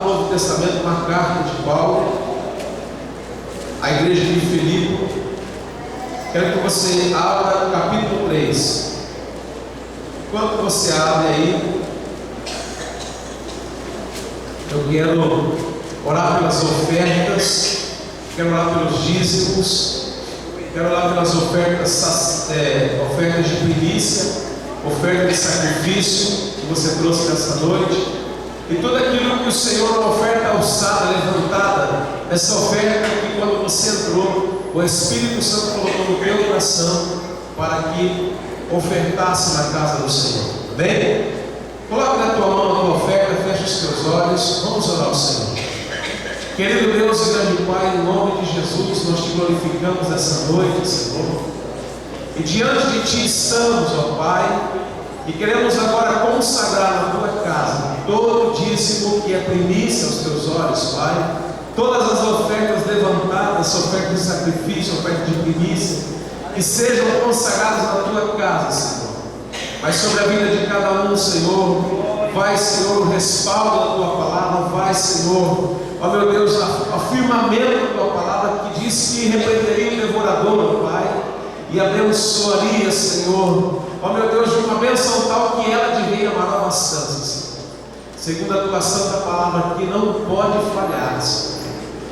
No Novo Testamento, uma carta de Paulo à igreja de Filipe. Quero que você abra o capítulo 3. Enquanto você abre aí, eu quero orar pelas ofertas, quero orar pelos dízimos, quero orar pelas ofertas, ofertas de primícia, oferta de sacrifício que você trouxe nessa noite. E tudo aquilo que o Senhor, uma oferta alçada, levantada, essa oferta que quando você entrou, o Espírito Santo colocou no teu coração para que ofertasse na casa do Senhor. Amém? Coloque na tua mão a tua oferta, feche os teus olhos, vamos orar ao Senhor. Querido Deus e grande Pai, em nome de Jesus, nós te glorificamos essa noite, Senhor. E diante de Ti estamos, ó Pai, e queremos agora consagrar na tua casa todo o dízimo que é primícia aos teus olhos, Pai. Todas as ofertas levantadas, ofertas de sacrifício, ofertas de primícia, que sejam consagradas na tua casa, Senhor. Mas sobre a vida de cada um, Senhor, vai, Senhor, o respaldo da tua palavra, vai, Senhor, ó meu Deus, o afirmamento da tua palavra que diz que repreenderia o devorador, Pai, e abençoaria, Senhor, ó meu Deus, de uma bênção tal que ela de rei amará bastante, Senhor. Segundo a tua santa palavra, que não pode falhar, Senhor,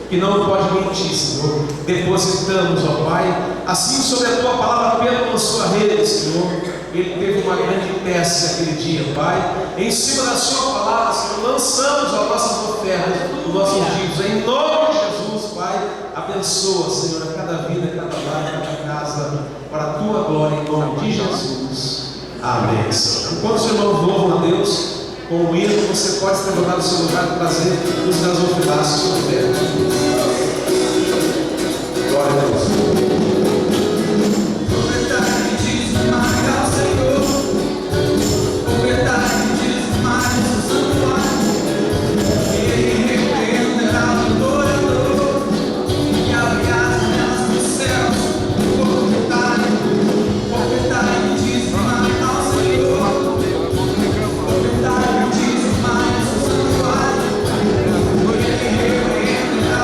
que não pode mentir, Senhor, depositamos, ó Pai, assim sobre a tua palavra, Pedro na sua rede, Senhor, ele teve uma grande peça naquele dia, Pai, em cima da sua palavra, Senhor, lançamos as nossas ofertas, os nossos dízimos, em nome de Jesus, Pai, abençoa, Senhor, a cada vida, a cada lar, a cada casa, para a tua glória, em nome de Jesus, amém, Senhor. Enquanto os irmãos louvam a Deus com o hino, você pode se levantar do seu lugar e trazer os gasofilados que estiver. Glória a Deus. Thank you.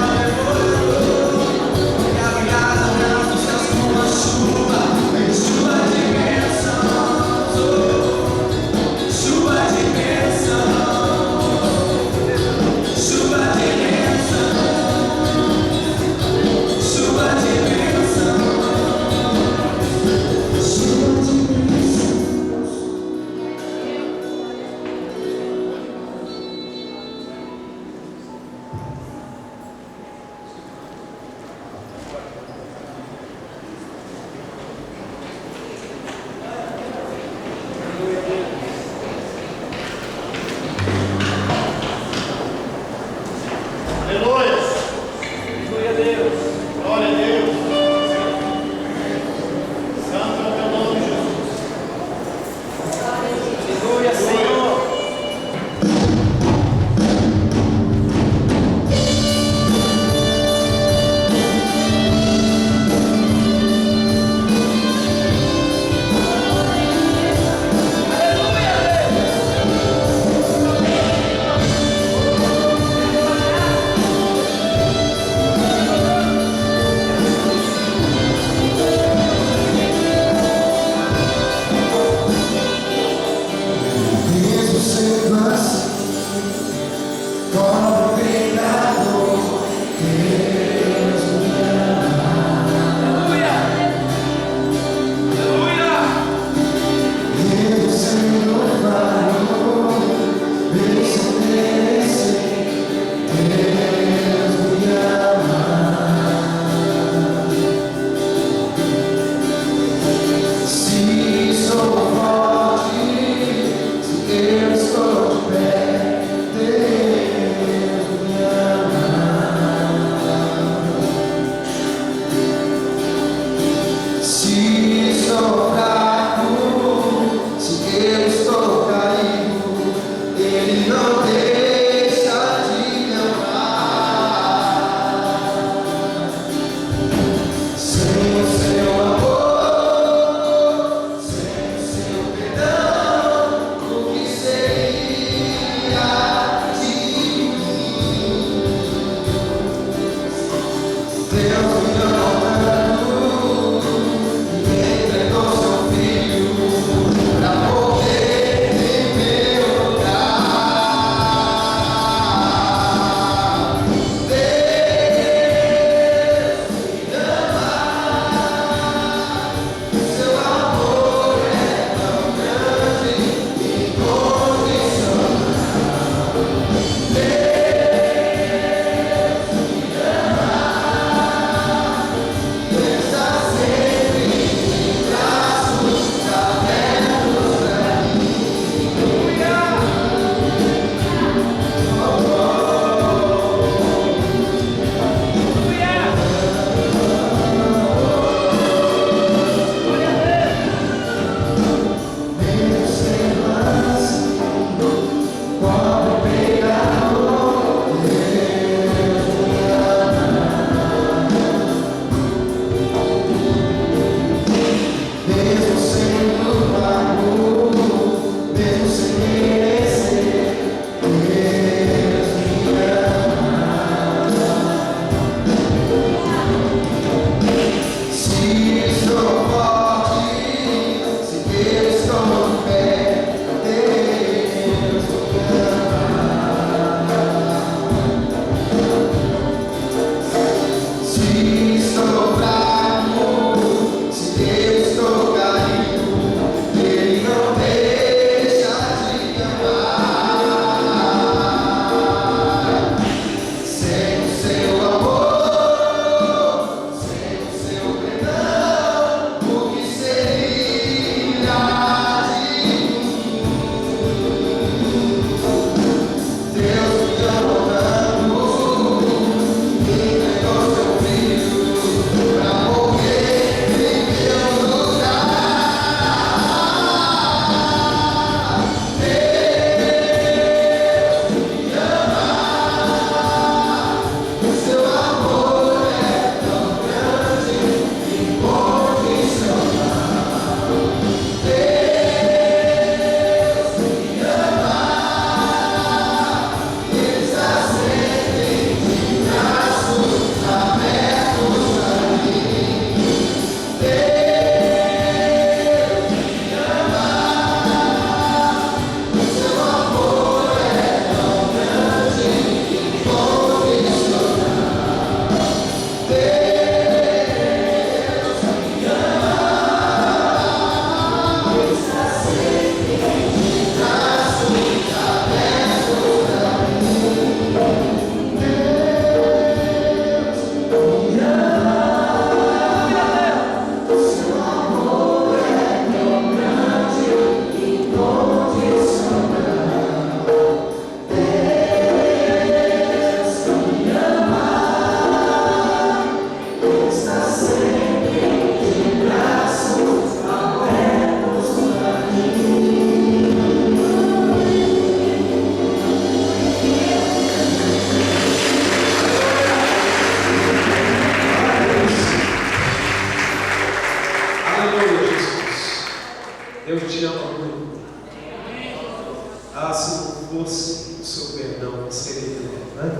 Né?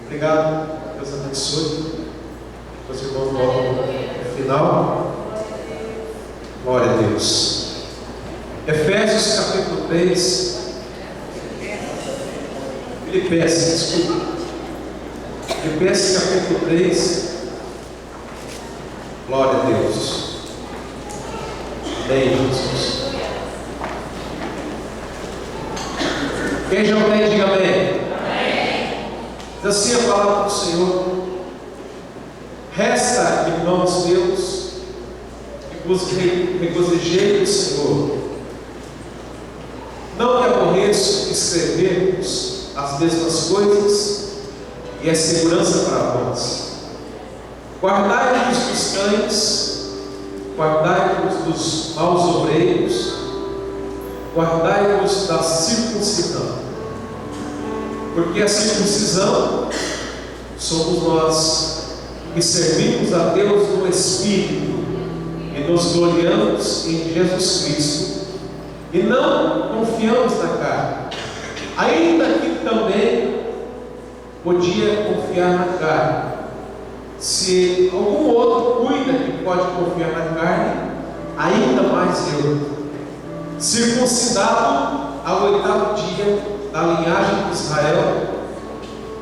Obrigado, Deus abençoe. Os irmãos voltam no final. Glória a Deus. Efésios capítulo 3. Filipenses, desculpa. Filipenses capítulo 3. Glória a Deus. Amém, Jesus. Quem já amém, diga amém. Diz assim a palavra do Senhor: resta, irmãos meus, que vos regozijei no Senhor. Não me aborreço escrever-vos as mesmas coisas, e é segurança para vós. Guardai-vos dos cães, guardai-vos dos maus obreiros, guardai-vos da circuncisão. Porque a circuncisão somos nós que servimos a Deus no Espírito e nos gloriamos em Jesus Cristo e não confiamos na carne, ainda que também podia confiar na carne. Se algum outro cuida que pode confiar na carne, ainda mais eu, circuncidado ao 8º dia, da linhagem de Israel,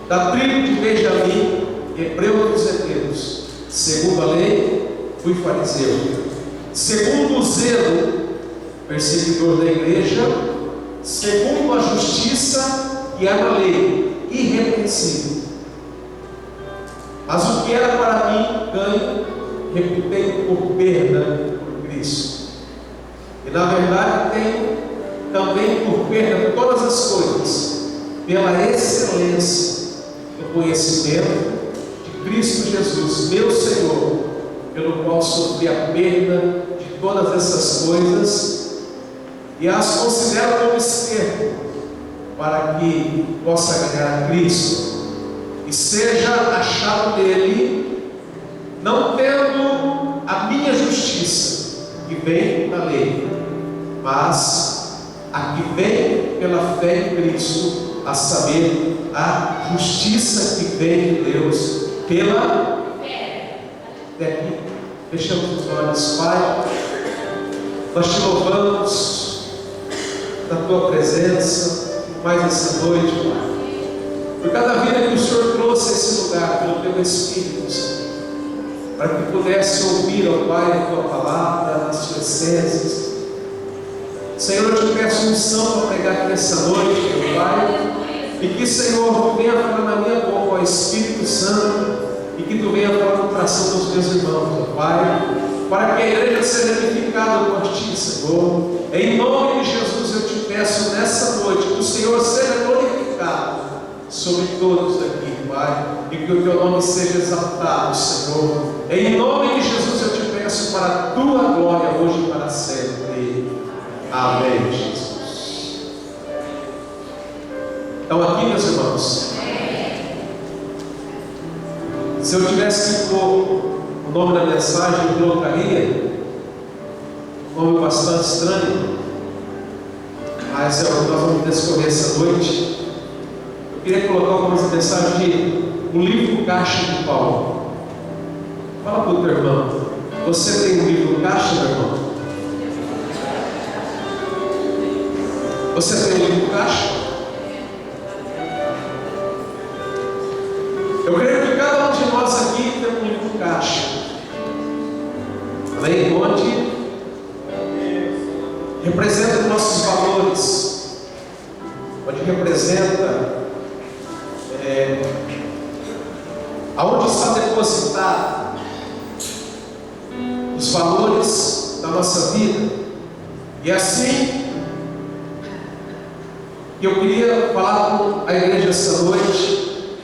da tribo de Benjamim, hebreu dos hebreus, segundo a lei, fui fariseu, segundo o zelo, perseguidor da igreja, segundo a justiça e a lei, irrepreensível. Mas o que era para mim ganho, reputei por perda por Cristo. E na verdade tenho também por perda todas as coisas, pela excelência do conhecimento de Cristo Jesus, meu Senhor, pelo qual sofri a perda de todas essas coisas e as considero como esterco, para que possa ganhar Cristo e seja achado nele, não tendo a minha justiça que vem da lei, mas a que vem pela fé em Cristo, a saber, a justiça que vem de Deus pela fé. Aqui, fechamos os olhos. Pai, nós te louvamos da tua presença mais essa noite, Pai, por cada vida que o Senhor trouxe a esse lugar pelo teu Espírito, Senhor, para que pudesse ouvir, ó Pai, a tua palavra, as suas essências. Senhor, eu te peço unção para pregar aqui nessa noite, meu Pai, e que, Senhor, tu venha falar na minha boca, ó Espírito Santo, e que tu venha falar no coração dos meus irmãos, ó Pai, para que a igreja seja edificada por ti, Senhor. Em nome de Jesus eu te peço nessa noite que o Senhor seja glorificado sobre todos aqui, Pai, e que o teu nome seja exaltado, Senhor. Em nome de Jesus eu te peço para a tua glória hoje e para sempre. Amém, Jesus. Então aqui, meus irmãos, se eu tivesse que pôr o nome da mensagem, eu colocaria um nome bastante estranho, mas nós vamos discorrer essa noite. Eu queria colocar algumas mensagens de um livro caixa de Paulo. Fala para o teu irmão: você tem um livro caixa, meu irmão? Você tem um livro caixa? Eu creio que cada um de nós aqui tem um livro caixa, amém? Onde representa os nossos valores, onde representa aonde está depositado os valores da nossa vida. E assim eu queria falar com a igreja essa noite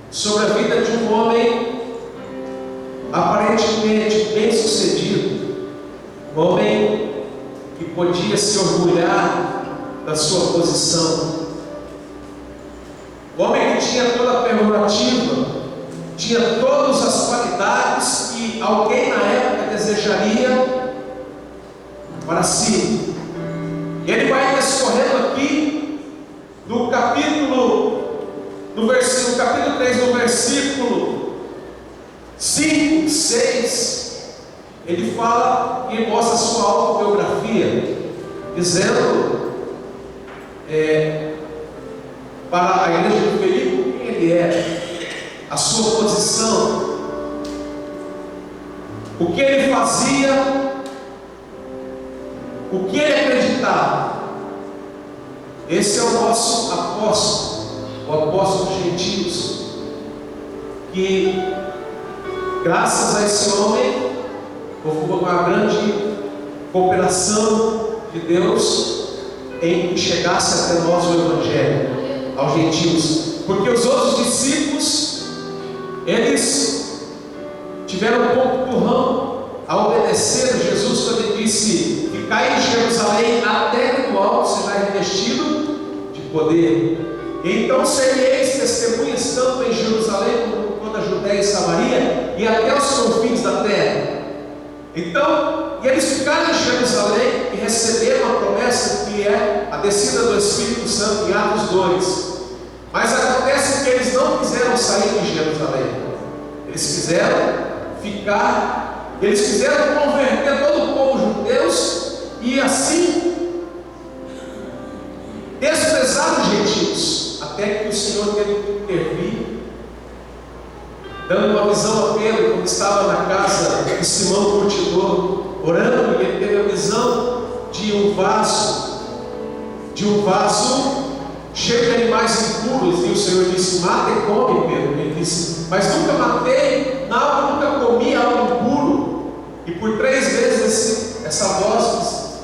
sobre a vida de um homem aparentemente bem sucedido, um homem que podia se orgulhar da sua posição, um homem que tinha toda a prerrogativa, tinha todas as qualidades que alguém na época desejaria para si. Ele vai discorrendo aqui do capítulo no capítulo 3, no versículo 5, 6, ele fala e mostra a sua autobiografia, dizendo para a igreja de Filipe quem ele era, a sua posição, o que ele fazia, o que ele acreditava. Esse é o nosso apóstolo, o apóstolo dos gentios, que graças a esse homem houve uma grande cooperação de Deus em que chegasse até nós o Evangelho aos gentios, porque os outros discípulos, eles tiveram um pouco do ramo a obedecer a Jesus quando ele disse: ficai em Jerusalém até que do alto seja revestido de poder. Então sereis testemunhas tanto em Jerusalém como na Judéia e Samaria e até os confins da terra. Então, e eles ficaram em Jerusalém e receberam a promessa que é a descida do Espírito Santo em Atos 2. Mas acontece que eles não quiseram sair de Jerusalém. Eles quiseram ficar, eles quiseram converter todo o povo judeus e assim desprezar os gentios, até que o Senhor teve que intervir, dando uma visão a Pedro, quando estava na casa de Simão Curtidor, orando, e ele teve a visão de um vaso cheio de animais impuros, e o Senhor disse: mata e come, Pedro. Ele disse: mas nunca matei nada, nunca comi algo impuro. E por 3 vezes essa voz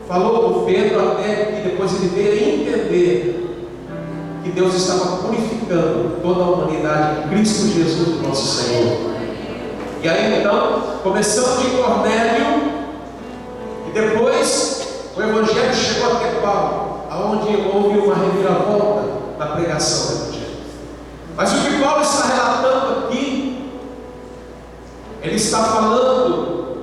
falou com Pedro, até que depois ele veio a entender que Deus estava purificando toda a humanidade em Cristo Jesus, nosso Senhor. E aí então, começando de Cornélio, e depois o Evangelho chegou até Paulo, aonde houve uma reviravolta na pregação do Evangelho. Mas o que Paulo está relatando aqui, ele está falando,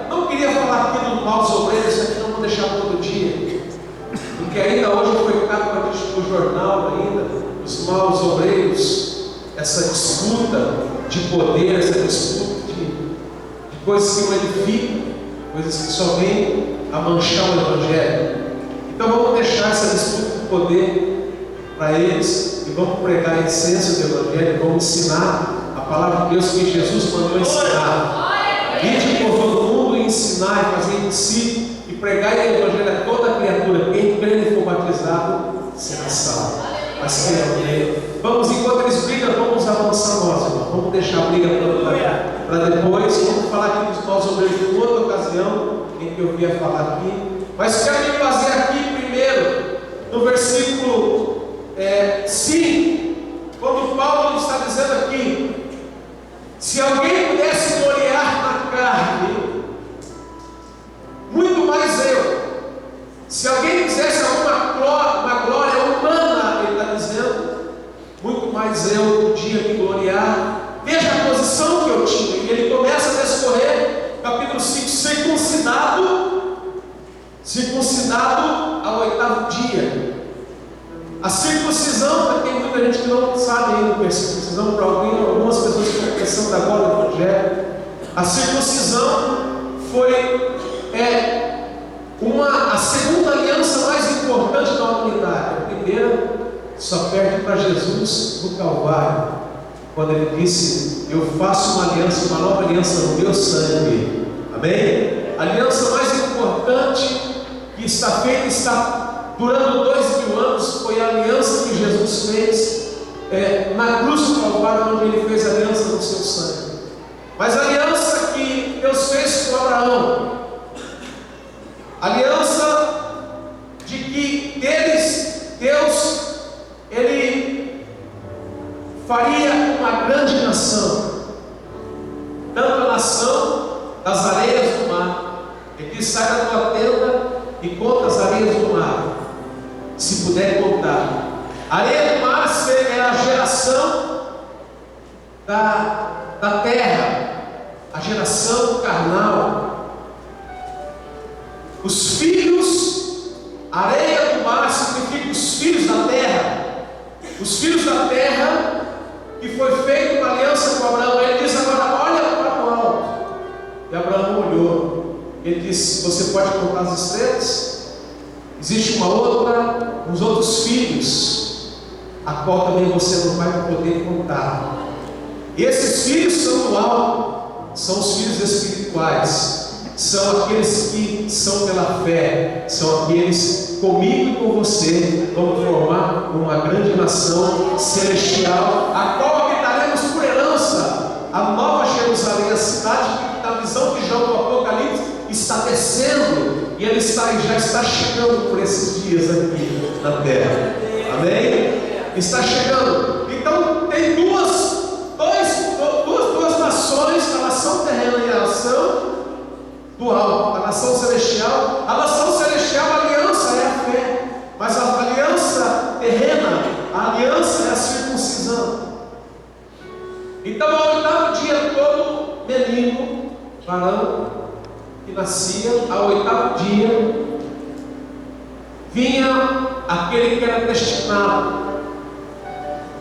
não queria falar aqui dos maus obreiros, isso aqui não vou deixar todo dia, porque ainda hoje foi capa no jornal ainda, os maus obreiros, essa disputa de poder, essa disputa de coisas que não edificam, coisas que só vêm a manchar o Evangelho. Então vamos deixar essa disputa de poder para eles e vamos pregar a essência do Evangelho, vamos ensinar a palavra de Deus que Jesus mandou ensinar. Ide por todo mundo e ensinar e fazer discípulos e pregar o Evangelho a toda criatura. Quem crer e for batizado será salvo. Mas quem não crer, vamos, enquanto eles brigam, vamos avançar nós, irmão. Vamos deixar a briga para depois. Vamos falar aqui dos nossos obreiros em outra ocasião em que eu via falar aqui. Mas quero me fazer aqui primeiro, no versículo 5, quando Paulo está dizendo aqui: se alguém pudesse gloriar na carne, muito mais eu. Se alguém quisesse uma glória humana, ele está dizendo, muito mais eu podia me gloriar. Veja a posição que eu tinha. E ele começa a descorrer, capítulo 5, circuncidado ao 8º dia. A circuncisão, tem muita gente que não sabe ainda o que é circuncisão, para algumas pessoas que estão pensando agora no Evangelho. A circuncisão foi a segunda aliança mais importante da humanidade. A primeira só perde para Jesus no Calvário, quando ele disse: eu faço uma aliança, uma nova aliança no meu sangue. Amém? A aliança mais importante que está feita, está durando 2000 anos, foi a aliança que Jesus fez na cruz do Calvário, onde ele fez a aliança no seu sangue. Mas a aliança que Deus fez com Abraão, aliança de que Deus ele faria uma grande nação, tanto a nação das areias do mar. Ele disse: sai da tua tenda e conta as areias do mar, se puder contar. A areia do mar é a geração da terra, a geração carnal. Os filhos, areia do mar significa os filhos da terra. os filhos da terra, que foi feita uma aliança com Abraão. Ele diz agora: olha para o alto. E Abraão olhou. Ele disse: você pode contar as estrelas? Existe uma outra, uns outros filhos, a qual também você não vai poder contar. E esses filhos são do alto, são os filhos espirituais, são aqueles que são pela fé, são aqueles comigo e com você, vamos formar uma grande nação celestial, a qual habitaremos por herança, a nova Jerusalém, a cidade que na visão de João do Apocalipse está descendo, e ele já está chegando por esses dias aqui na terra. Amém? Está chegando. Então tem duas nações, a nação terrena e a nação do alto, a nação celestial. A nação celestial, a aliança é a fé, mas a aliança terrena, a aliança é a circuncisão. Então ao oitavo dia, todo menino, varão que nascia, ao oitavo dia, vinha aquele que era destinado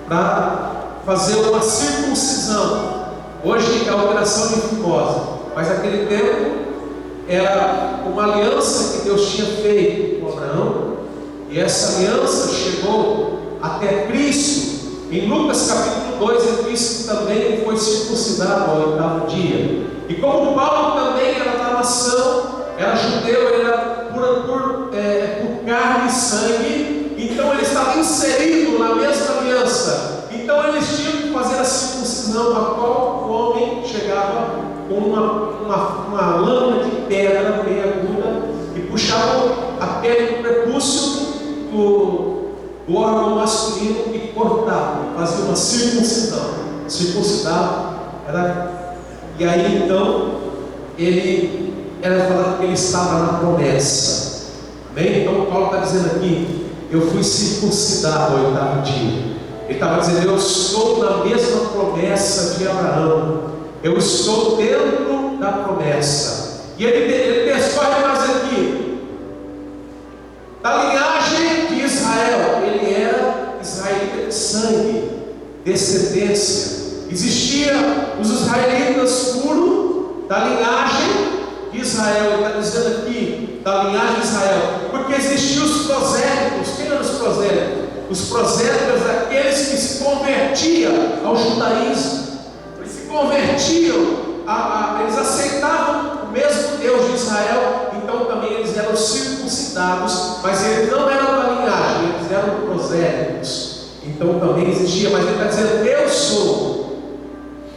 para fazer uma circuncisão. Hoje é a operação Nifimosa, mas naquele tempo era uma aliança que Deus tinha feito com Abraão, e essa aliança chegou até Cristo. Em Lucas capítulo 2, Cristo também foi circuncidado ao oitavo dia. E como Paulo também era da nação, era judeu, ele era por carne e sangue, então ele estava inserido na mesma aliança. Então eles tinham que fazer a circuncisão, a qual o homem chegava com uma lâmina de pedra bem aguda e puxava a pele do prepúcio do órgão masculino e cortava, fazia uma circuncisão. Circuncidado era. E aí então ele era falado que ele estava na promessa. Amém? Então Paulo está dizendo aqui: eu fui circuncidado ao oitavo dia. Ele estava dizendo: eu estou na mesma promessa de Abraão, eu estou dentro da promessa. E ele descorre mais aqui, da linhagem de Israel. Ele era israelita de sangue, descendência. Existia os israelitas puros da linhagem de Israel. Ele está dizendo aqui, da linhagem de Israel, porque existiam os prosélitos. Quem eram os prosélitos? Os prosélitos, aqueles que se convertiam ao judaísmo. Eles se convertiam, eles aceitavam o mesmo Deus de Israel, então também eles eram circuncidados, mas eles não eram da linhagem, eles eram prosélitos. Então também existia, mas ele está dizendo: eu sou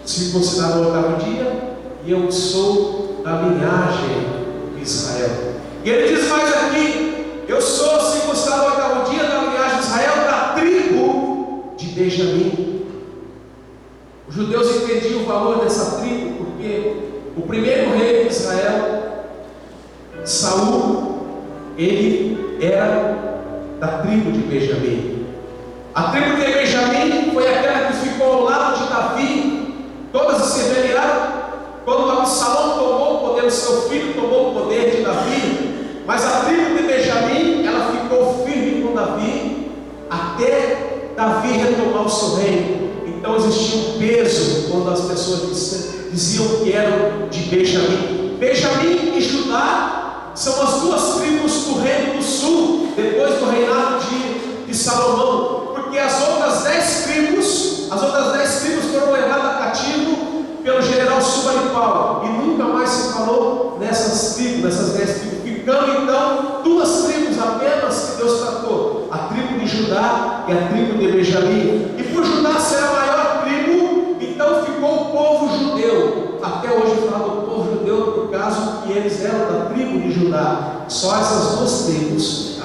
circuncidado no oitavo dia, e eu sou da linhagem de Israel. E ele diz mais aqui: eu sou circuncidado no oitavo dia, da linhagem de Israel, da tribo de Benjamim. Os judeus entendiam o valor dessa tribo, porque o primeiro rei de Israel, Saul, ele era da tribo de Benjamim. A tribo de Benjamim foi aquela que ficou ao lado de Davi. Todas se rebelaram quando Absalão tomou o poder, o seu filho tomou o poder de Davi. Mas a tribo de Benjamim, ela ficou firme com Davi até Davi retomar o seu reino. Então existia um peso quando as pessoas diziam que eram de Benjamim. Benjamim e Judá são as duas tribos do reino do sul, depois do reinado de Salomão. Porque as outras 10 tribos foram levadas cativo pelo general Subanipal, e nunca mais se falou nessas 10 tribos, ficando então 2 tribos apenas que Deus tratou: a tribo de Judá e a tribo de Benjamim. E por Judá ser a maior tribo, então ficou o povo judeu. Até hoje fala do povo judeu por causa que eles eram da tribo de Judá. Só essas 2 tribos.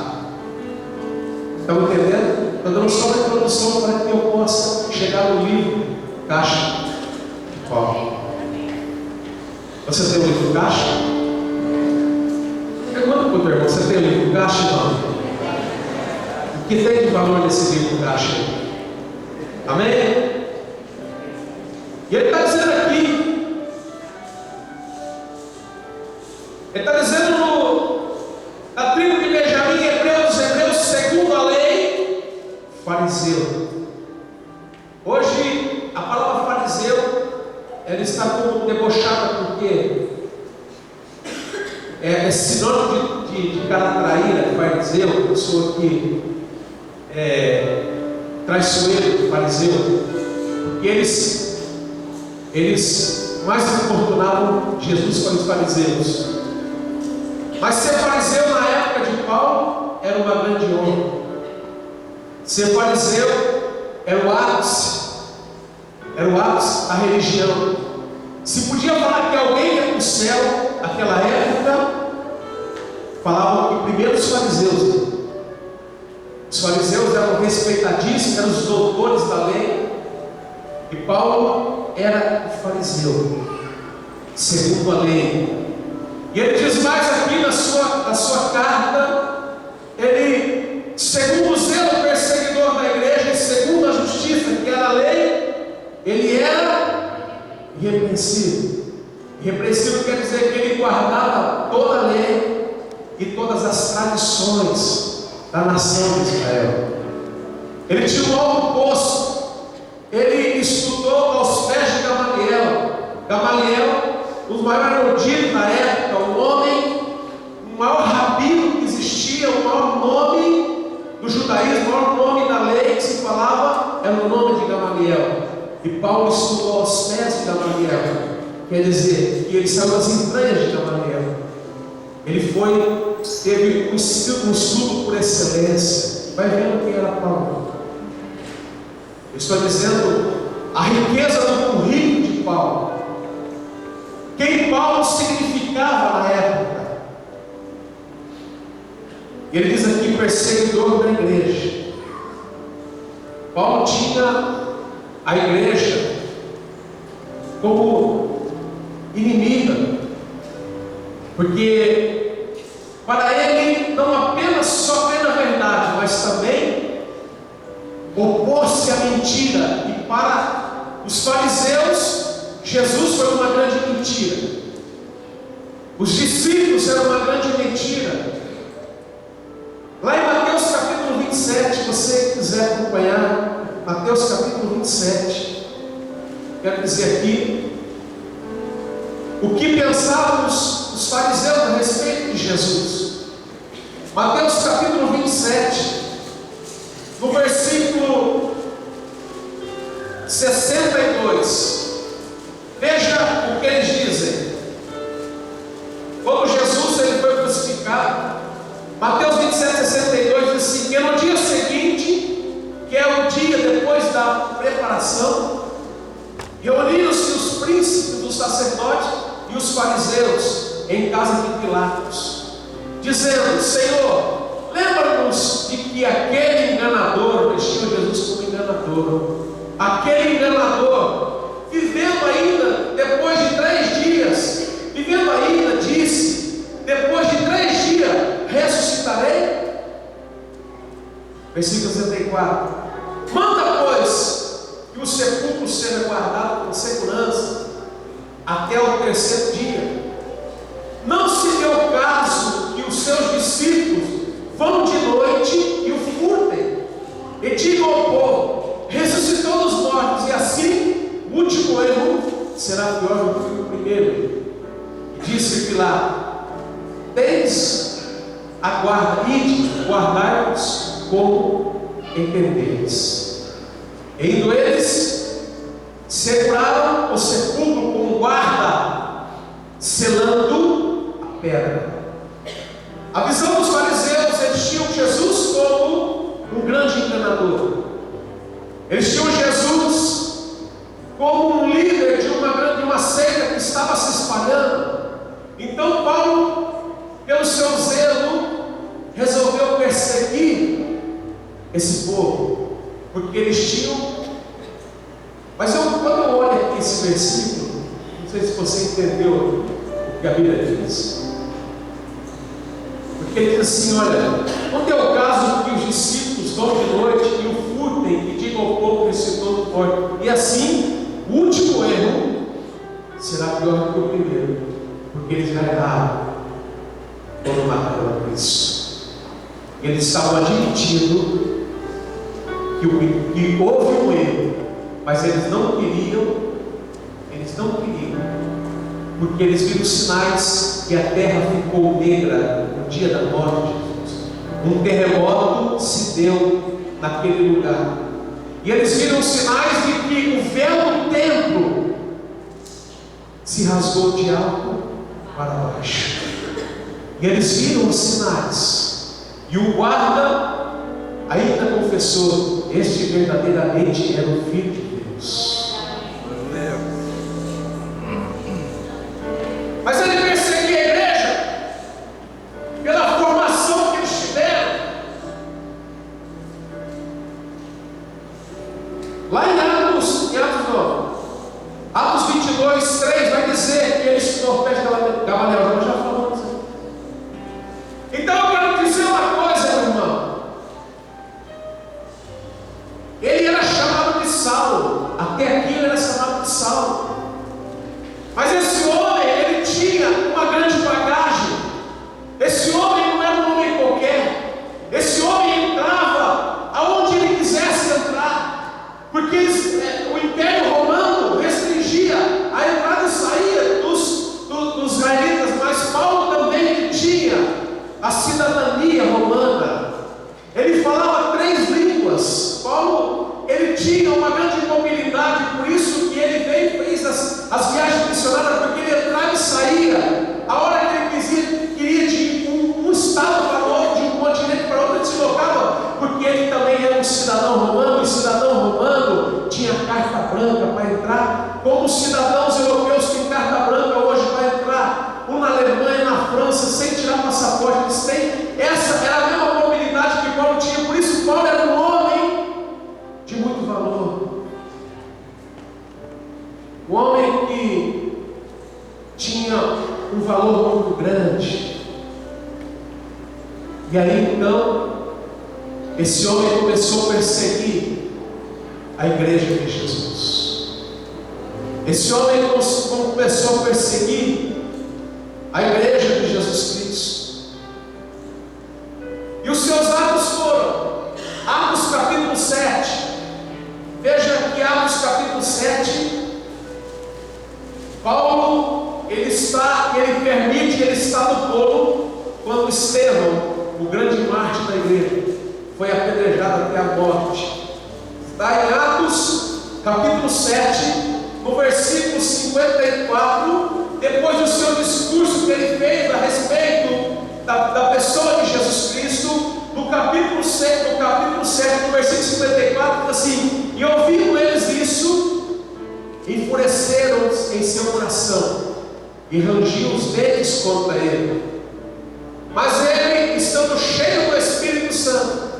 Estão entendendo? Estou dando só uma introdução para que eu possa chegar no livro Caixa de Paulo. Você tem o livro Caixa? Pergunta para o teu irmão: você tem o livro Caixa, não? O que tem de valor nesse livro Caixa? Amém? E ele está dizendo aqui, ele está dizendo da tribo de Benjamim, hebreus, segundo a lei, fariseu. Hoje, a palavra fariseu, ela está como debochada, porque é sinônimo de cara traíra, fariseu, pessoa que traiçoeiro, fariseu, porque eles mais importunavam Jesus com os fariseus. Mas ser fariseu na época de Paulo era uma grande honra. Ser fariseu era o ápice da religião. Se podia falar que alguém ia para o céu naquela época, falavam que primeiro os fariseus. Os fariseus eram respeitadíssimos, eram os doutores da lei, e Paulo era o fariseu, segundo a lei. E ele diz mais aqui na sua carta, ele, segundo o zelo perseguidor da igreja, e segundo a justiça que era a lei, ele era irrepreensível. Irrepreensível quer dizer que ele guardava toda a lei e todas as tradições da nação de Israel. Ele tinha um alto posto. Ele estudou aos pés de Gamaliel. Gamaliel, o maior erudito da época, o maior rabino que existia, o maior nome do judaísmo, o maior nome da lei que se falava, era o nome de Gamaliel. E Paulo estudou aos pés de Gamaliel. Quer dizer, que ele saiu das entranhas de Gamaliel. Ele teve um estudo por excelência. Vai vendo quem era Paulo. Eu estou dizendo a riqueza do currículo de Paulo. Quem Paulo significava na época. Ele diz aqui, perseguidor da igreja. Paulo tinha a igreja como inimiga, porque para ele não apenas só crer na verdade, mas também opor-se à mentira. E para os fariseus, Jesus foi uma grande mentira. Os discípulos eram uma grande mentira. Lá em Mateus capítulo 27, se você quiser acompanhar, Mateus capítulo 27, quero dizer aqui o que pensavam os fariseus a respeito de Jesus. Mateus capítulo 27, no versículo 62. Veja o que eles dizem. Quando Jesus ele foi crucificado, Mateus 27, 62 diz assim: que no dia seguinte, que é o dia depois da preparação, reuniram-se os príncipes dos sacerdotes e os fariseus em casa de Pilatos, dizendo: Senhor, lembra-nos de que aquele enganador, eles tinham Jesus como enganador, aquele enganador, vivendo ainda depois de 3 dias, vivendo ainda, disse: depois de 3 dias ressuscitarei. Versículo 64: manda, pois, que o sepulcro seja guardado com segurança até o 3º dia. Não se dê o caso que os seus discípulos vão de noite e o furtem, e digam ao povo: ressuscitou dos mortos, e assim o último erro será pior do que o primeiro. E disse Pilatos: deis a guarda, ide, guardai-vos como entendeis. E indo eles, seguraram o sepulcro com guarda, selando a pedra. A visão dos fariseus, eles tinham Jesus como um grande enganador. Eles tinham Jesus como um líder de uma seita que estava se espalhando. Então Paulo, pelo seu zelo, resolveu perseguir esse povo, porque eles tinham. Mas quando eu olho aqui esse versículo, não sei se você entendeu o que a Bíblia diz. Porque ele diz assim: olha, não tem o caso que os discípulos vão de noite e o furtem e digam ao povo que ressuscitou do morto, e assim o último erro será pior do que o primeiro, porque eles já erraram quando mataram a Cristo. Eles estavam admitindo que houve um erro Mas eles não queriam, porque eles viram sinais que a terra ficou negra no dia da morte de Jesus. Um terremoto se deu naquele lugar, e eles viram sinais de que o véu do templo se rasgou de alto para baixo, e eles viram os sinais, e o guarda ainda confessou: este verdadeiramente era o Filho de Deus. Mas ele perseguia a igreja pela formação que eles tiveram. Lá em Atos 22, 3 vai dizer que eles se tornaram Gamaliel. Já falamos. Então eu quero dizer uma coisa, meu irmão. Ele era chamado de Saulo. Até aqui ele era chamado de Saulo. Mas esse homem, ele tinha uma grande bagagem. Esse homem não era um homem qualquer. Esse homem entrava aonde ele quisesse entrar, porque o Império Romano restringia a entrada e saída dos israelitas, mas Paulo também tinha a cidadania romana. Ele falava 3 línguas. Paulo, ele tinha uma grande mobilidade, por isso que ele veio e fez as viagens missionárias, porque ele entrava e saía a hora que ele queria de um estado para outro, de um continente para outro. Ele se deslocava, porque ele também era um cidadão romano, e o cidadão romano tinha carta branca para entrar, como os cidadãos europeus têm carta branca hoje para entrar, um na Alemanha, na França, sem tirar passaporte. Eles têm, essa era a mesma mobilidade que Paulo tinha. Por isso Paulo era um homem de muito valor, um homem que tinha um valor muito grande. E aí então esse homem começou a perseguir a igreja de Jesus. Esse homem começou a perseguir a igreja de Jesus Cristo. E os seus atos foram: Atos capítulo 7. Veja que Atos capítulo 7, Paulo, ele permite, ele está no povo, quando Estevão, o grande mártir da igreja, foi apedrejado até a morte. Está em Atos capítulo 7, no versículo 54, depois do seu discurso que ele fez a respeito da pessoa de Jesus Cristo. No capítulo 7, no versículo 54, diz assim: e ouvindo eles isso, enfureceram em seu coração e rangiam os dentes contra ele. Mas ele, estando cheio do Espírito Santo,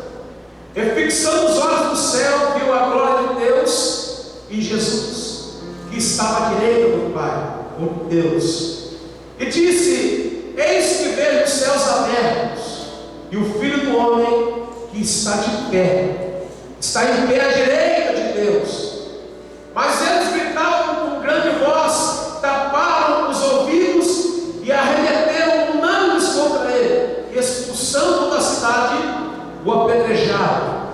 e fixando os olhos no céu, viu a glória de Deus e Jesus, que estava à direita do Pai, com Deus, e disse: eis que vejo os céus abertos, e o Filho do Homem que está em pé à direita de Deus. Mas eles gritavam com grande voz, taparam os ouvidos e arremeteram unânimes contra ele, e expulsando da cidade, o apedrejaram.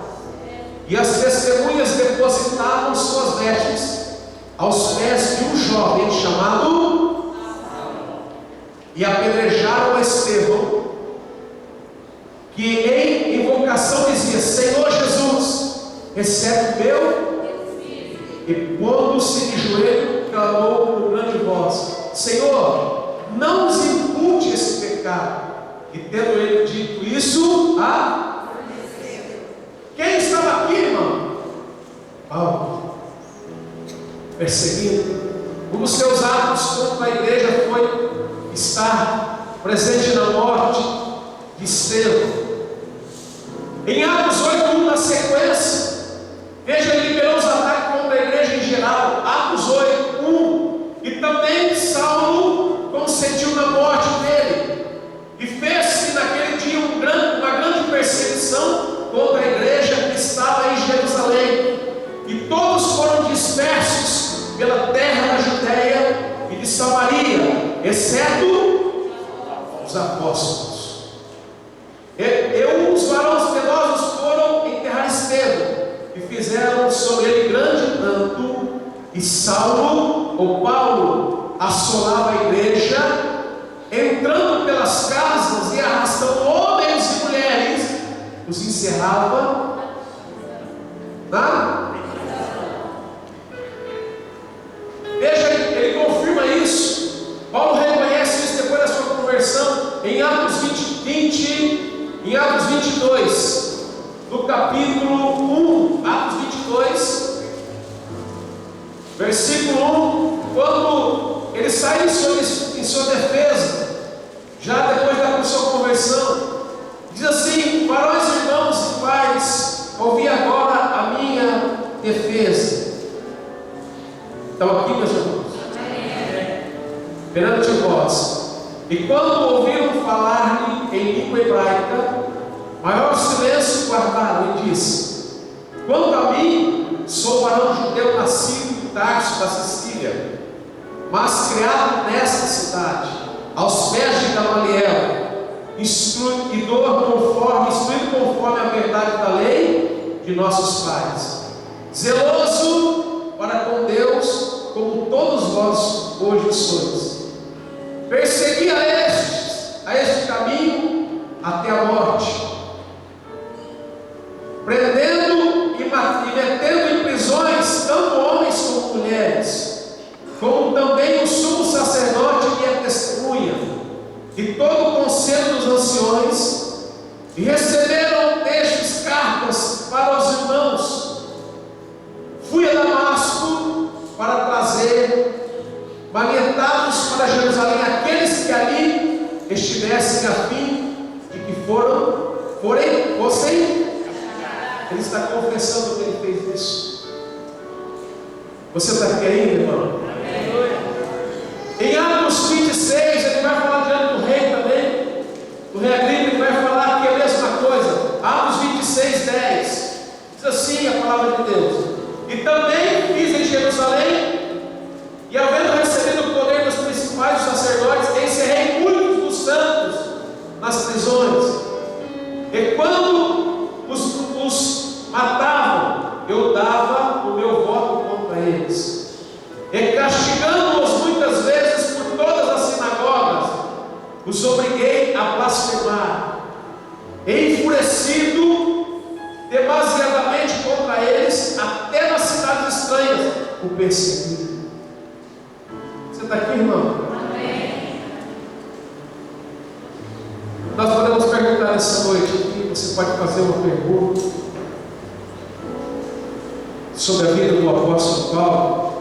E as testemunhas depositavam suas vestes aos pés de um jovem chamado, e apedrejaram a Estevão, que em invocação dizia: Senhor Jesus, recebe o meu. E quando se de joelho, clamou com grande voz: Senhor, não nos impute esse pecado. E tendo ele dito isso, quem estava aqui, irmão? Paulo, perseguindo. Um dos seus atos contra a igreja foi estar presente na morte de Estevão. Em Atos 8:1, na sequência, veja, ele liberou os ataques contra a igreja em geral. Atos 8:1. E também Saulo consentiu na morte dele, e fez-se naquele dia uma grande perseguição contra a igreja que estava em Jerusalém, e todos foram dispersos pela terra da Judéia e de Samaria, exceto os apóstolos. Os varões piedosos foram enterrar Estevão, e fizeram sobre ele grande pranto E Paulo, assolava a igreja, entrando pelas casas e arrastando homens e mulheres, os encerrava na... Veja, ele confirma isso. Paulo reconhece isso depois da sua conversão em Atos 22, no capítulo 1, Atos 22, versículo 1, quando ele sai em sua defesa, já depois da sua conversão, diz assim: varões, irmãos e pais, ouvi agora a minha defesa. Estão aqui, meus irmãos? Perante vós. E quando ouviram falar-lhe em língua hebraica, maior silêncio guardaram, e disse: quanto a mim, sou varão judeu nascido em Tarso da Sicília, mas criado nesta cidade, aos pés de Gamaliel, instruído conforme a verdade da lei de nossos pais, zeloso para com Deus, como todos vós hoje sois. Persegui a este caminho até a morte, prendendo e metendo em prisões tanto homens como mulheres, como também o sumo sacerdote que é testemunha, e todo o conselho dos anciões, e receberam destes cartas para os irmãos. Fui a Damasco para trazer manietados para Jerusalém aqueles que ali estivessem a fim de que fossem. Ele está confessando que ele fez isso. Você está querendo, irmão? Em Atos 26, ele vai falar diante do rei também, do rei Agripa, ele vai falar que é a mesma coisa. Atos 26, 10, diz assim a palavra de Deus: e também fiz em Jerusalém, e havendo recebido o poder dos principais sacerdotes, encerrei muitos dos santos nas prisões, e quando os matavam, eu dava o meu voto contra eles, e castigando-os muitas vezes por todas as sinagogas, os obriguei a blasfemar, e enfurecido demasiadamente contra eles, até nas cidades estranhas o persegui. Você está aqui, irmão? Amém. Nós podemos perguntar essa noite aqui, você pode fazer uma pergunta sobre a vida do apóstolo Paulo.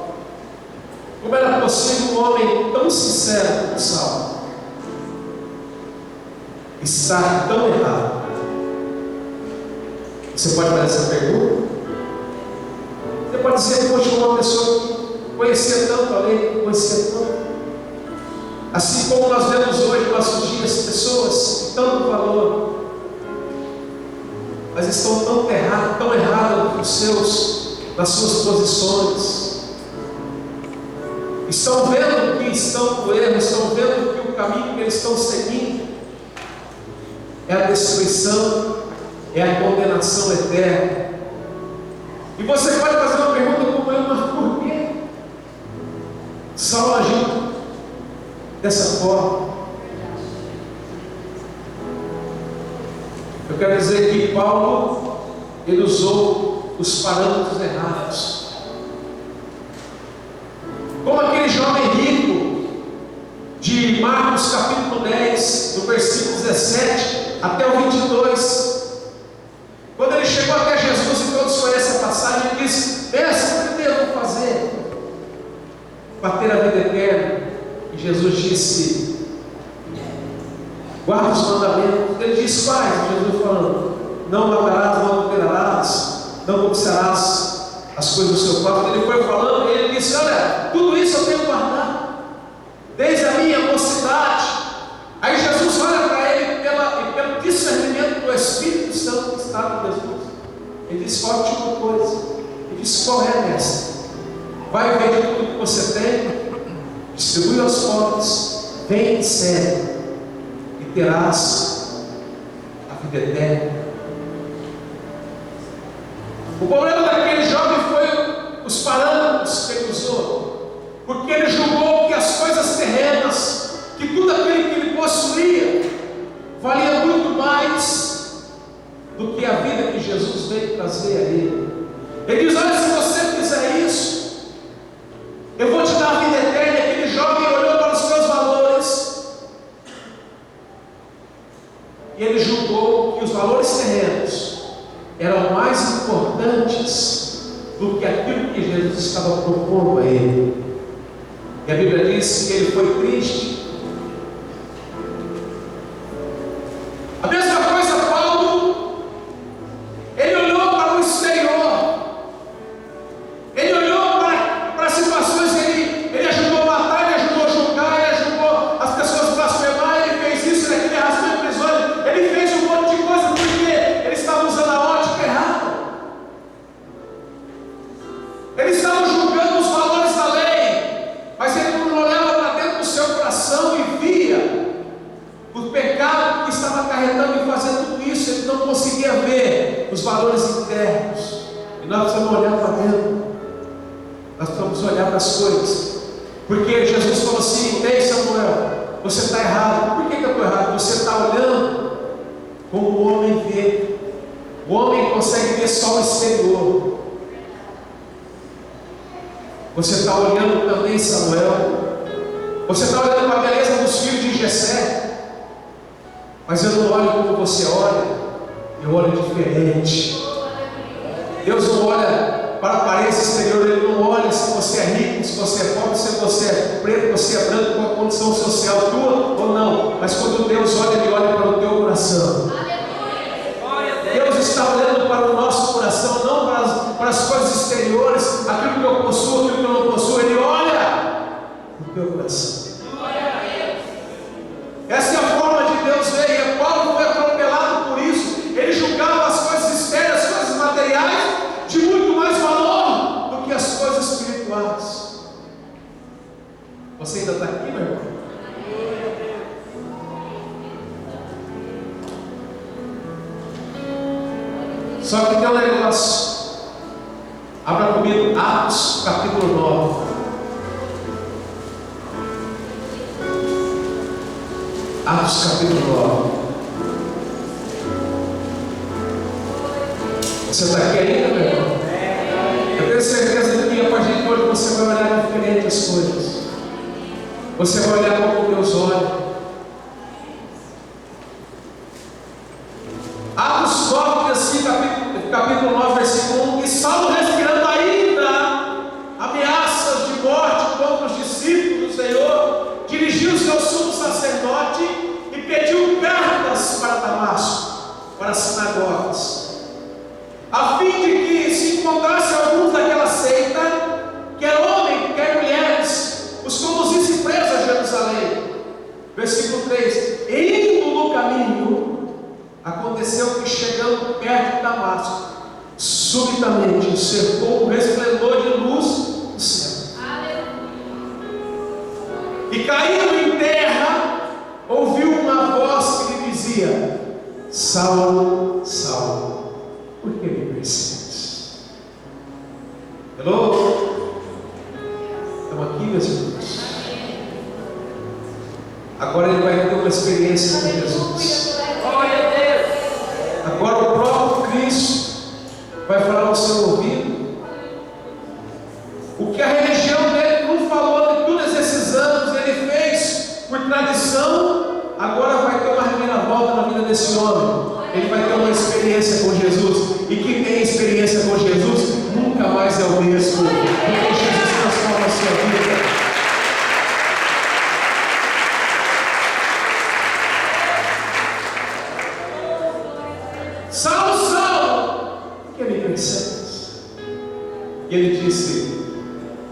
Como era possível um homem tão sincero como Saulo estar tão errado? Você pode fazer essa pergunta? Você pode dizer, poxa, uma pessoa que conhecia tanto a lei, conhecia tanto. Assim como nós vemos hoje, nos nossos dias, pessoas de tanto valor, mas estão tão erradas nas suas posições. Estão vendo que estão no erro, estão vendo que o caminho que eles estão seguindo é a destruição, é a condenação eterna. E você pode fazer uma pergunta como eu: mas por que Saulo agiu dessa forma? Eu quero dizer que Paulo, ele usou os parâmetros errados. Como aquele jovem rico de Marcos capítulo 10, do versículo 17 até o 22, quando ele chegou até Jesus, e todos conhecem a passagem, ele disse: mestre, o que devo fazer para ter a vida eterna? E Jesus disse: guarda os mandamentos. Ele disse: quais? Jesus falando: não matarás, não adulterarás, não cobiçarás as coisas do seu próprio. Ele foi falando, e ele disse: olha, tudo isso eu tenho guardado desde a minha mocidade. Aí Jesus olha para ele pelo discernimento do Espírito Santo que está em Jesus. Ele disse: qual a última coisa? Ele disse: qual é, mestre? Vai vender tudo que você tem, distribui aos pobres, vem e segue, e terás a vida eterna. O problema daquele jovem foi os parâmetros que ele usou. importantes do que aquilo que Jesus estava propondo a ele. E a Bíblia diz que ele foi triste. A mesma coisa Paulo, ele olhou para o exterior, ele olhou para as situações, ele ajudou a matar, ele ajudou a julgar, ele ajudou as pessoas a blasfemar, ele fez isso, ele arrastou em prisões, ele fez um monte de coisa porque ele estava usando a ótica errada. Ele estava julgando os valores da lei, mas ele não olhava para dentro do seu coração e via o pecado que estava acarretando e fazendo tudo isso. Ele não conseguia ver os valores internos. E nós precisamos olhar para dentro. Nós precisamos olhar para as coisas. Porque Jesus falou assim: ei Samuel, você está errado. Por que eu estou errado? Você está olhando como o homem vê. O homem consegue ver só o exterior. Você está olhando também, Samuel. Você está olhando para a beleza dos filhos de Jessé. Mas eu não olho como você olha. Eu olho diferente. Deus não olha para a aparência exterior. Ele não olha se você é rico, se você é pobre, se você é preto, se você é branco, qual a condição social tua ou não. Mas quando Deus olha, Ele olha para o teu coração. Deus está olhando para o nosso coração, não para as coisas exteriores, aquilo que eu possuo, aquilo que eu não possuo. Ele olha para o teu coração. Essa é a forma de Deus ver. E Paulo foi atropelado por isso. Ele julgava as coisas externas, as coisas materiais, de muito mais valor do que as coisas espirituais. Você ainda está aqui, meu irmão? Só que tem um negócio. Abra comigo Atos capítulo 9. Atos capítulo 9. Você está aqui ainda, meu irmão? Eu tenho certeza que a partir de hoje você vai olhar diferente as coisas. Você vai olhar como Deus olha. Atos 9, assim, capítulo 9, versículo 1. E Saulo, respirando ainda ameaças de morte contra os discípulos do Senhor, dirigiu-se ao sumo sacerdote e pediu cartas para Damasco, para as sinagogas, a fim de que se encontrasse alguns daquela seita, quer homem, quer mulheres, os conduzisse presos a Jerusalém. Versículo 3. E indo no caminho, aconteceu que, chegando perto de Damasco, subitamente o cercou um resplendor de luz do céu. E caindo em terra, ouviu uma voz que lhe dizia: Saulo, Saulo, por que me persegues? Hello? Estamos aqui, meus irmãos? Agora ele vai ter uma experiência com Jesus. Agora o próprio Cristo vai falar no seu ouvido o que a religião dele não falou de todos esses anos. Ele fez por tradição. Agora vai ter uma reviravolta na vida desse homem. Ele vai ter uma experiência com Jesus. E quem tem experiência com Jesus nunca mais é o mesmo, porque Jesus transforma a sua vida. Saulo, Saulo, por que me persegues? E ele disse: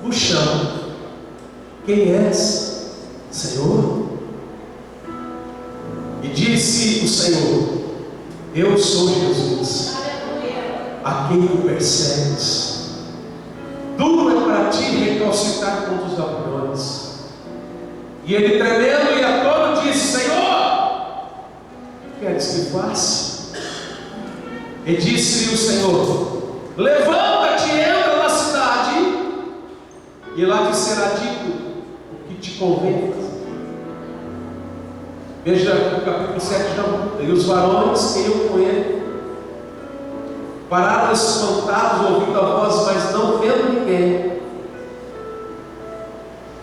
no chão, quem és, Senhor? E disse o Senhor: eu sou Jesus, a quem tu persegues. Duro é para ti recalcitrar contra os ladrões. E ele, tremendo e atônito, disse: Senhor, que queres que faça? E disse-lhe o Senhor: levanta-te, entra na cidade, e lá te será dito o que te convém fazer. Veja o capítulo 7 já. E os varões que iam com ele pararam espantados, ouvindo a voz, mas não vendo ninguém.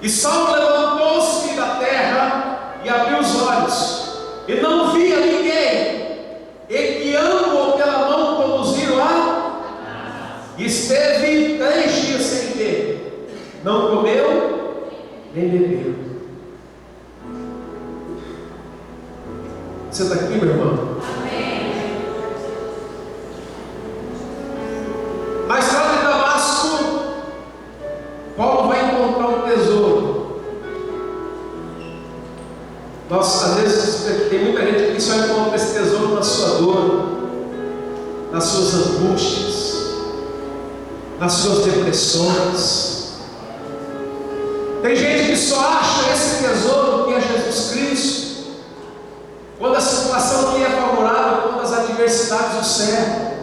E Saulo levantou-se da terra e abriu os olhos, e não via ninguém. E guiando-o pela mão, conduziram a esteve 3 dias sem quê? Não comeu, nem bebeu. Você está aqui, meu irmão? Amém. Mas lá de Damasco, Paulo vai encontrar um tesouro. Nós, às vezes, tem muita gente que só encontra esse tesouro na sua dor, nas suas angústias, nas suas depressões. Tem gente que só acha esse tesouro que é Jesus Cristo quando a situação não é favorável, quando as adversidades o cercam.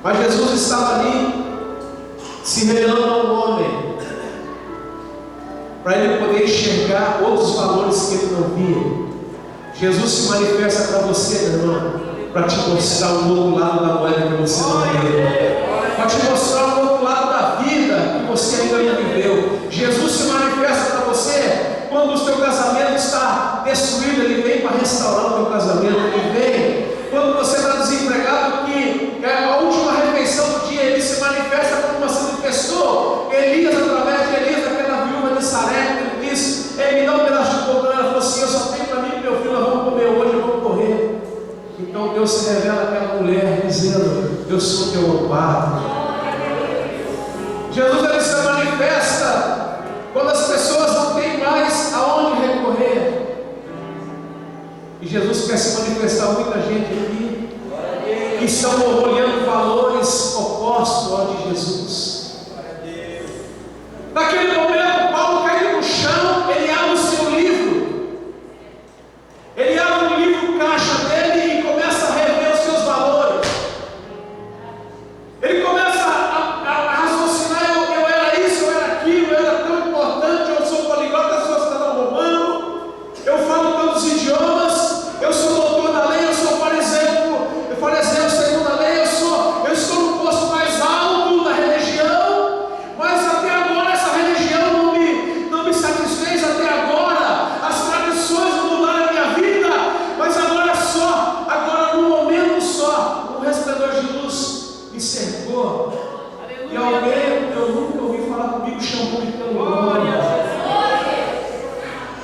Mas Jesus estava ali se revelando ao homem para ele poder enxergar outros valores que ele não via. Jesus se manifesta para você, meu irmão, para te mostrar o outro lado da moeda que você não vê, para te mostrar o outro lado da vida que você ainda não viveu. Jesus se manifesta para você quando o teu casamento está destruído, ele vem para restaurar o teu casamento. Ele vem quando você está desempregado, que é a última refeição do dia, ele se manifesta como se manifestou Elias, através de Elias, aquela viúva de Sarepta. Ele disse: ele me dá um pedaço de pão. Ela falou assim: eu só tenho para mim e meu filho, nós vamos comer hoje, vamos correr. Então Deus se revela àquela mulher dizendo: eu sou teu amparo. Jesus, ele se manifesta quando as pessoas não têm mais aonde recorrer. E Jesus quer se manifestar a muita gente aqui que estão olhando valores opostos ao de Jesus. Naquele momento, Paulo caiu no chão, ele abre o seu livro, ele abre o livro caixa dele e começa a rever os seus valores. Ele começa a raciocinar: eu era isso, eu era aquilo, eu era tão importante, eu sou poliglota, sou cidadão romano, eu falo tantos idiomas, eu sou doutor da lei, eu sou fariseu segundo a lei, eu estou no posto mais alto da religião, mas até agora essa religião não me satisfez, até agora as tradições não mudaram a minha vida, mas agora num momento só, um resplendor de luz me cercou. E alguém, eu nunca ouvi falar comigo, chamou-me pelo nome.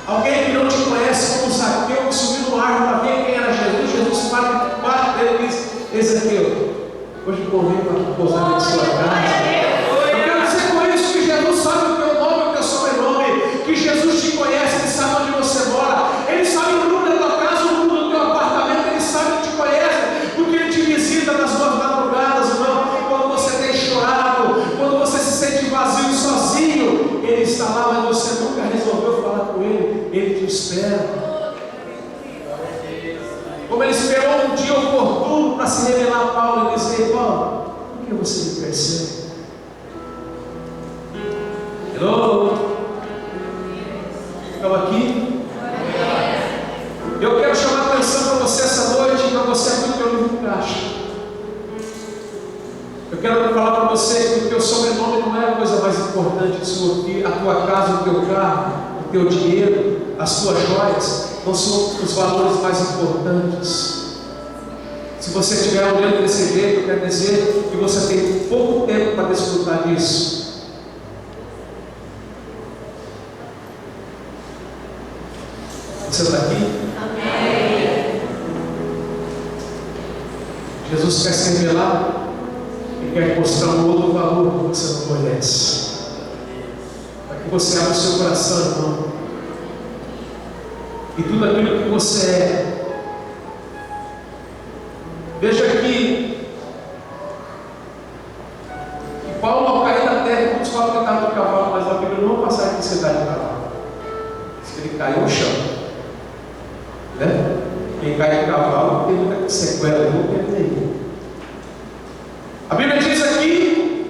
Alguém que não te conhece, como Zaqueu, que subiu no ar para ver quem era Jesus. Jesus bate dele e diz: Ezequiel, hoje eu convido para pousar na sua casa. Eu quero dizer com isso que Jesus sabe o teu nome, o teu sobrenome, que Jesus te conhece, ele sabe onde você mora, ele sabe o número da tua casa, o número do teu apartamento, ele sabe que te conhece, porque ele te visita nas tuas madrugadas, irmão. Quando você tem chorado, quando você se sente vazio e sozinho, ele está lá, mas você nunca resolveu falar com ele, ele te espera. Como ele esperou um dia oportuno para se revelar a Paulo e dizer: Paulo, por que você me persegue? Hello? Estão aqui? Eu quero chamar a atenção para você essa noite, para você abrir o teu livro caixa. Eu quero falar para você que o teu sobrenome não é a coisa mais importante de sua vida, a tua casa, o teu carro, o teu dinheiro, as tuas joias, não são os valores mais importantes. Se você estiver olhando desse jeito, eu quero dizer que você tem pouco tempo para desfrutar disso. Você está aqui? Amém. Jesus quer se revelar e quer mostrar um outro valor que você não conhece, para que você abra o seu coração, irmão, e tudo aquilo que você é. Veja que Paulo, ao cair da terra, muitos falam que ele estava de cavalo, mas a Bíblia não passar aqui que você está de cavalo. Diz que ele caiu no chão, né? Quem cai de cavalo tem muita sequela, não tem nenhum. A Bíblia diz aqui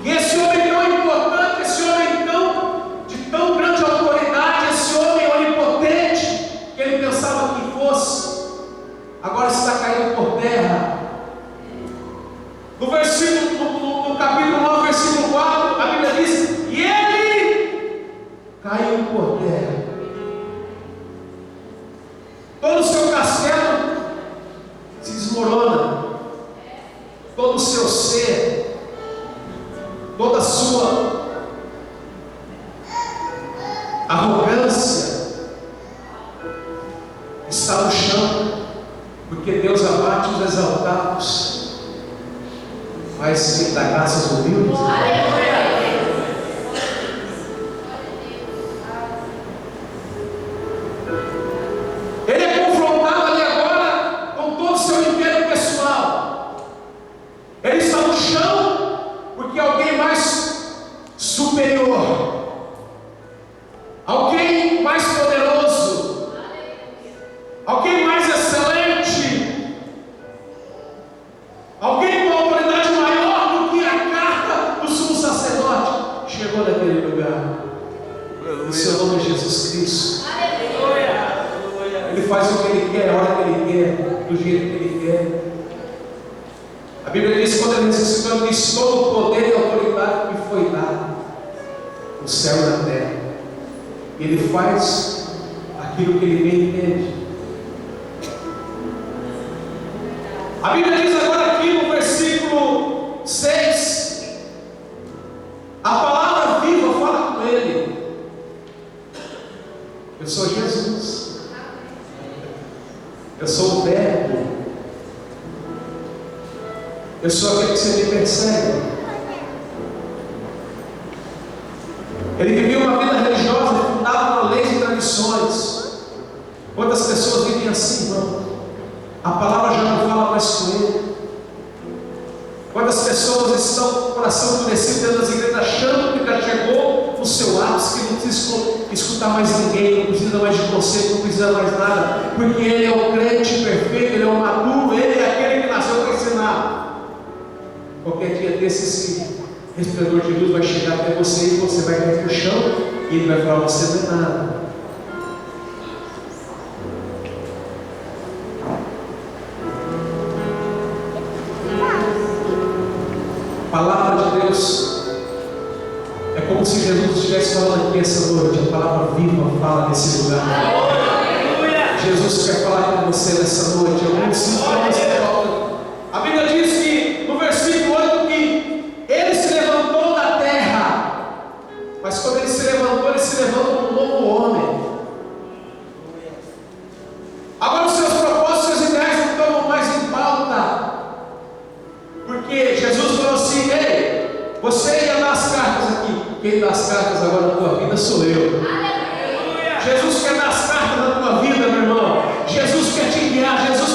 que esse homem tão importante, esse homem de tão grande autoridade, esse homem onipotente, que ele pensava que fosse, agora está caindo por terra. No capítulo 9, versículo 4, a Bíblia diz: e ele caiu por terra. Todo o seu castelo se desmorona. todo o seu ser, toda a sua arrogância está no chão, porque Deus abate os exaltados, mas dá graças aos humildes. Ele é confrontado ali agora com todo o seu império pessoal. Ele está no chão porque alguém mais superior, alguém mais poderoso, alguém mais excelente, alguém com autoridade maior do que a carta do sumo sacerdote chegou naquele lugar. O seu nome é Jesus Cristo. Ele faz o que Ele quer, a hora que Ele quer, do jeito que Ele quer. A Bíblia diz, quando Ele ressuscitou, Ele diz: todo o poder e autoridade me foi dado no céu e na terra. E Ele faz aquilo que Ele bem entende. A Bíblia diz agora aqui no versículo 6, a palavra viva fala com Ele. Eu sou Jesus. Eu sou o Verbo. Eu sou aquele que você me persegue. Ele vivia uma vida religiosa fundada na leis e tradições. Quantas pessoas vivem assim, irmão? A palavra já não fala mais com ele. Quantas pessoas estão com o coração endurecido dentro das igrejas, achando que já chegou no seu ápice, que não precisa escutar mais ninguém, não precisa mais de conselho, não precisa mais nada, porque ele é o crente perfeito, ele é o maduro, ele é aquele que nasceu para ensinar. Qualquer dia desses, esse resplendor de luz vai chegar até você e você vai cair no chão e ele vai falar: você não é nada. A palavra de Deus é como se Jesus estivesse falando aqui essa noite. A palavra viva fala nesse lugar. Jesus quer falar com você nessa noite. A Bíblia diz que no versículo 8 que ele se levantou da terra, mas quando ele se levanta como um novo homem. Agora os seus propósitos, seus ideais não estão mais em pauta, porque Jesus falou assim: ei, você ia dar as cartas aqui. Quem dá as cartas agora na tua vida sou eu. Jesus quer dar as cartas na tua vida, meu irmão. Jesus quer te guiar. Jesus